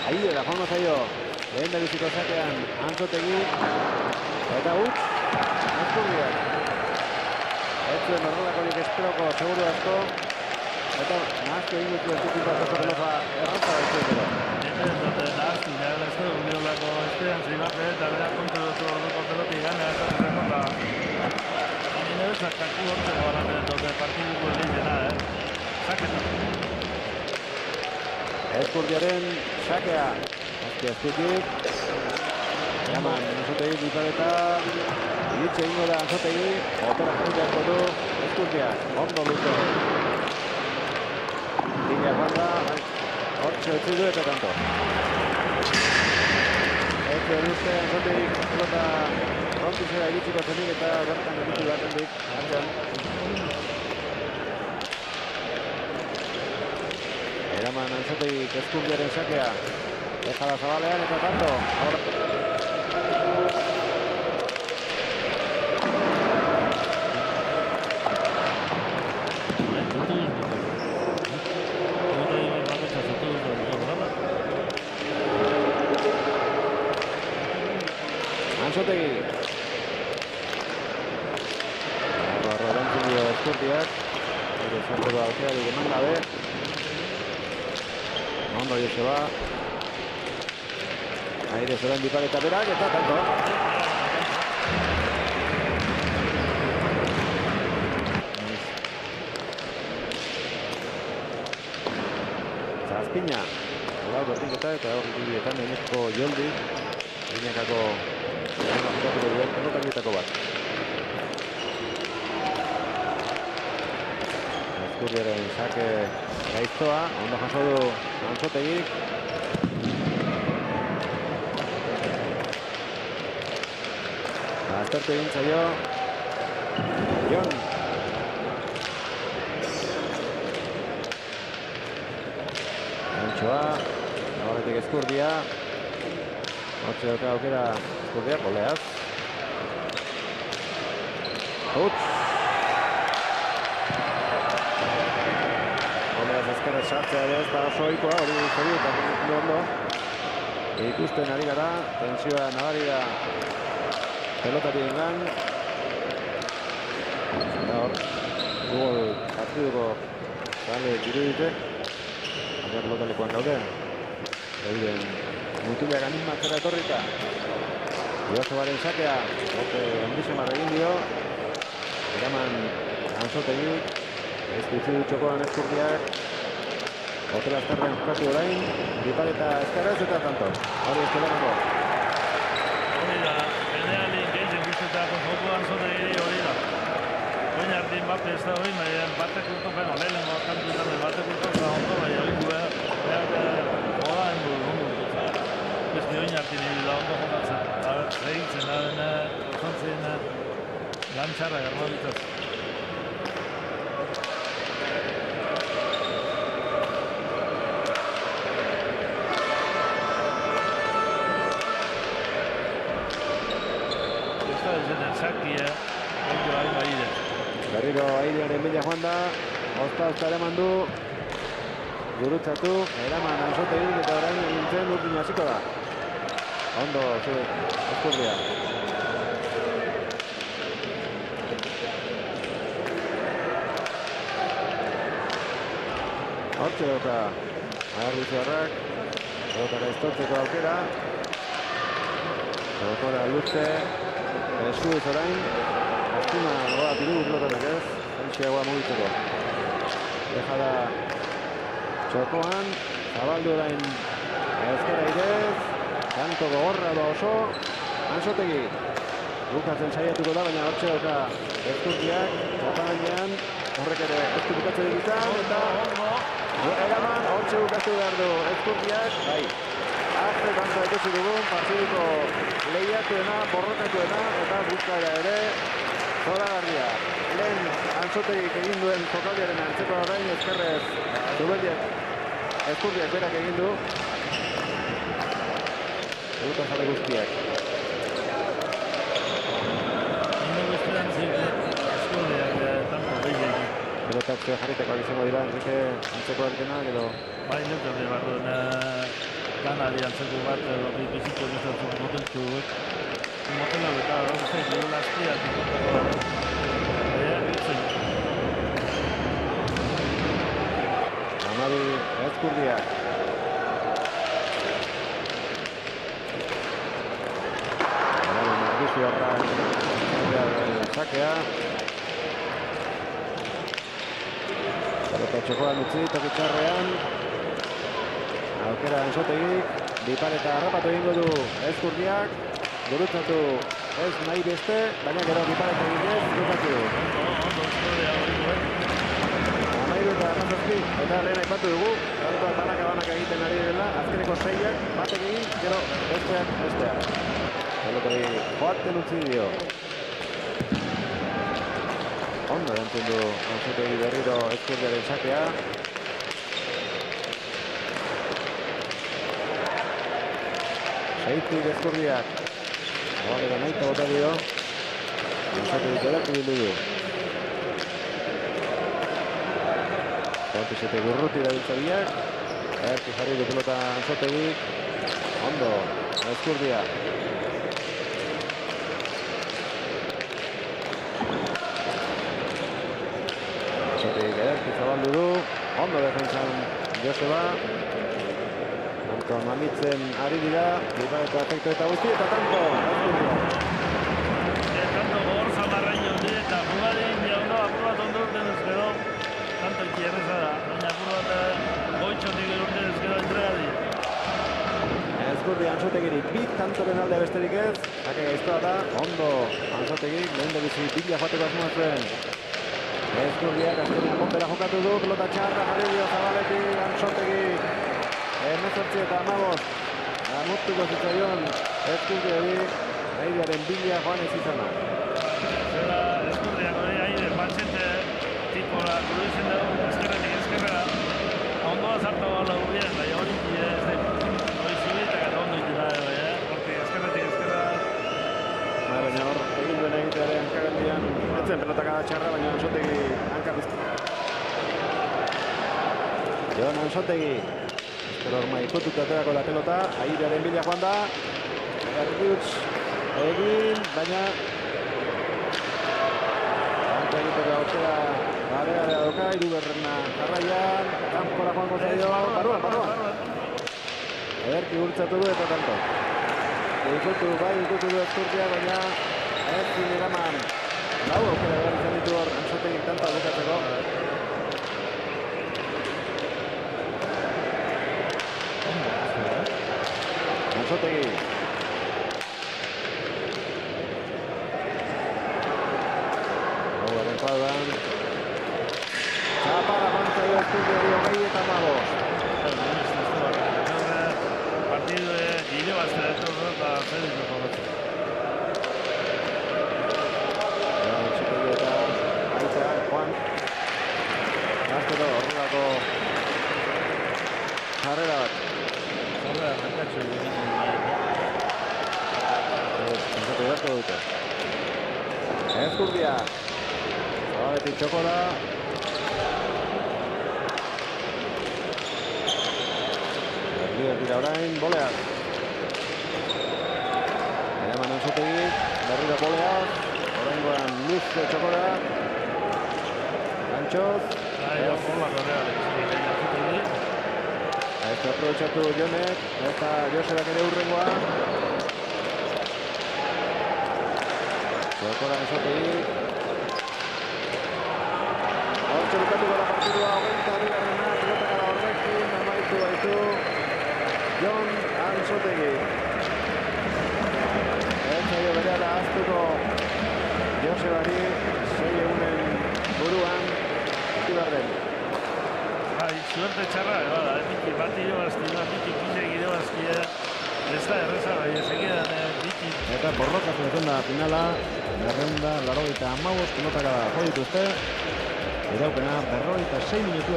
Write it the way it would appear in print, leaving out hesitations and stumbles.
Aiera, joango zaio. Lehen da biziko sakean Antzotegi. Eta utz. Azkurdiak. Ez zuen horrelakorik esperoko, seguru asko. Eta nahaztu egin dut ez bat pelofa errantza baitzuetero. Nahaztu, nire ez dugu biolako esperantzi bat, eta berak kontu dutu orduko pelotik gana eta zerrekonda. Nire bezak kaku hortzeko gara dute partiduko egitena, saketan. Eskurdiaren sakea. Azpiaztutik. Eraman, Antzotegi dipaleta. Iritxe egingo da Antzotegi. Otera jarriko du Eskurdia. Ondo luze. Línea banda. Hortxe etzi du eta tanto. Etxe luze Antzotegi. Pelota frontizera iritsiko zenik eta bertan egitu batendik. Eraman Antzotegi Eskurdiaren sakea. Dejada zabalean eta tanto. Antzotegi. Erantzun dio Eskurdiak. Ere zarteko aukeari eman gabe. Ondo Joseba. Aire zoran dipaleta berak eta tanto. Zazpina. Lau berdinketa eta horrik bidietan eneko Joldi. Inekako pelotakietako bat. Eskurdiaren sake gaiztoa. Ondo jaso du Antzotegik. Aztertu egin zaio Jon. Antxoa. Nabarretik Eskurdia. Hortxe doka aukera Eskurdia, goleaz. Utz. Goleaz ezkerra sartzea ere ez da oso ohikoa, hori zoriotak egin ondo. Ikusten ari gara, tensioa nabari da pelotari engan. Eta hor, gol partiduko zale dirudite. Eta pelotalekuan gaude. Euren mutilak animatzera etorrita. Josebaren sakea, bote ondizemar egin dio. Eraman Antzotegi. Ez dutzi txokoan Eskurdiak. Hotela azterren jokatu orain. Dipaleta ezkerrez eta tanto. Hori ez telenako. Hori da, generalin gehizen guztetako joku Antzotegi hori da. Oin ardin bat ez da hori, batek urto, bueno, lehenengo kantu izan batek urto, eta ondo, baina hori du hola engu dugu. Ez di oin ardin hori da ondo jokatzen. Rehitzen da, zontzen lantxarra garmabitaz. Berriro airearen bila joan da. Ozta eraman du. Gurutzatu. Eraman Antzotegi eta orain nintzen urtin hasiko da. Ondo, zu, Eskurdia. Hortxe doka Agarbizuarrak. Pelotara iztortzeko aukera. Pelotara luze. Esku ez orain. Aztuna goa piru pelotatak ez. Entxiagoa mugitzeko. Dejada txokoan. Zabaldu orain ezkera irez. Kanto gogorra da oso. Antzotegi. Bukatzen saiatuko da, baina hortxe doka Eskurdiak. Txapagainean. Horrek ere ez bukatzen ditan. Eta eraman hortxe bukatu behar du Eskurdiak. Bai. Azte kanto ikusi dugun, partiduko lehiatuena, borrokatuena, eta bukaera ere zoragarria. Lehen Antzotegik egin duen jokaldiaren antzeko orain ezkerrez Zubeldiak Eskurdiak berak egin du. Egutan jale guztiak. Pelotak jarritekoak izango dira, Enrique antzeko erkena, edo... Bai, neutra behar duen gana penaldi antzeko bat, biziko guztatzen moteltu dut. Motela eta uste, gero lastia, tikotako bat. Amabi Ezkurdiak. Amabi Marguziarra sakea. Pelota txokoan utzi, tokitxarrean. Aukera Ansotegik, Bipaleta harrapatu egingo du Ezkurdiak. Gurutzatu ez nahi beste, baina gero Bipaleta eginez, gurutzatu du. Amairu eta Arrandazki, eta lehen aipatu dugu, tantoak banaka egiten ari dela, azkeneko 6ak, batek egin, gero besteak. Pelotari joaten utzi dio. Ondo erantzun du Ansotegi berriro Ezkurdiaren sakea. Seitik Ezkurdiak. Abalera nahi eta bota dio. Ansotegi edertu bildu du. Kontizete Gurruti dabiltzariak. Erki jarri du pelota Ansotegi. Ondo, Ezkurdiak. Ederki zabaldu du, ondo defensan Joseba. Anton mamitzen ari dira, Bipaleta efektu eta guzti, eta tanto, Tanto gogor zamarraino dira, eta jugadin jauna apur bat ondo urten ezkero, tanto ikierreza da, baina apur bat goitxotik urten ezkero entregadi. Ezkurdi Ansotegiri bit tantoren alde besterik ez, hake gaiztoa da, ondo Ansotegik, lehen da bizi bila joateko asmoa zuen. Ezkurdiak azkenean bombera jokatu du, pelota txarra jarri dio Zabaletik, Ansotegi. 18 eta 15. Amurtuko zitzaion Ezkurdiari, aidearen bila joan ez izana. Zera Ezkurdiak hori aire, batxete tipora, guru izen dugu, ezkerretik ezkerrera. Ondoa zartu gala gurien, bai hori ez da, hori zubitak eta ondo itila, porque ezkerretik ezkerrera. Baina hor, egin duen egitearen hankagandian, etzen pelotaka txarra, baina Ansotegi hankapiztu. Jon Ansotegi. Pero orma ikututa aterako la pelota, airearen bila joan da. Erdiutz egin, baina hanka egiteko aukera badera dauka, Iruberrena jarraian, kanpora joango zaio, baruan. Ederki gurtzatu du eta tanto. Ikutu du Ezkurdia, baina ez eraman. Lau aukera behar izan ditu hor, Ansotegik tanto bukatzeko. Ansotegi. Hauaren faldan. Txapara pantzaio Ezkurdiari 25. Partidu gire bazte eta zer ditu jokatzen. Ansotegi eta aita, Juan. Gaztero horrelako jarrera bat. Zorra, nakatxo egin. Pensatu beharko dute. Ezkurdia. Zabaletik txokora. Berliak dira orain, boleak. Eman Ansotegi, berriro boleak. Oraingoan luze txokora. Gantxoz. Hola, Correal. Ez da aprobetxatu Jonek, eta Josebak ere urrengoa. Txokora Ansotegi. Hortxe bukatuko da partidua, 22. Pilotakara horrekin, amaitu baitu Jon Ansotegi. Ez zaio berehala ahaztuko Josebari 6 egunen buruan Itibarren. Suerte txarra, biti bat irabaztia, biti kilek irabaztia, ez da erreza, bai, ezekidan biti. Eta borrokatzen zen da finala, 285 pilotaka jo dituzte, iraupena 46 minutu